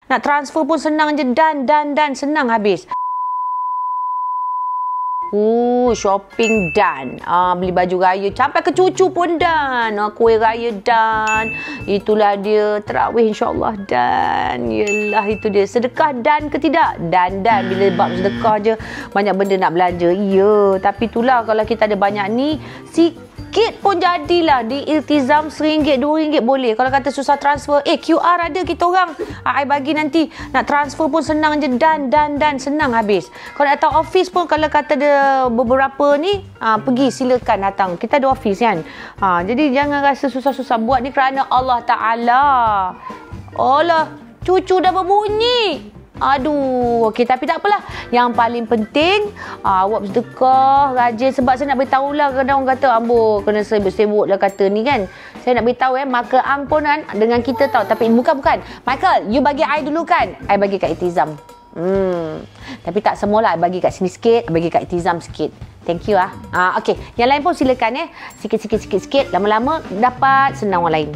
Nak transfer pun senang je. Dan. Senang habis. Shopping done. Beli baju raya sampai ke cucu pun done. Kuih raya done. Itulah dia. Tarawih insyaAllah done. Yelah, itu dia. Sedekah done ke tidak? Done. Bila bab sedekah je banyak benda nak belanja. Ya, tapi itulah kalau kita ada banyak ni, sikit pun jadilah. Di iltizam RM1, RM2 boleh. Kalau kata susah transfer, QR ada kita orang. I bagi nanti. Nak transfer pun senang je. Dan. Senang habis. Kalau datang office pun, kalau kata ada beberapa ni, pergi silakan datang. Kita ada office kan. Jadi jangan rasa susah-susah. Buat ni kerana Allah Ta'ala. Allah, cucu dah berbunyi. Aduh, okey, tapi tak apalah. Yang paling penting, awak bersedekah, rajin. Sebab saya nak beritahu lah, kadang orang kata, ambo, kena sibuk-sibuk lah kata ni kan. Saya nak beritahu Michael Ang pun kan, dengan kita tahu. Tapi bukan. Michael, you bagi I dulu kan? I bagi kat Iltizam. Tapi tak semualah. I bagi kat sini sikit, I bagi kat Iltizam sikit. Thank you okey, yang lain pun silakan Sikit-sikit. Lama-lama dapat senang orang lain.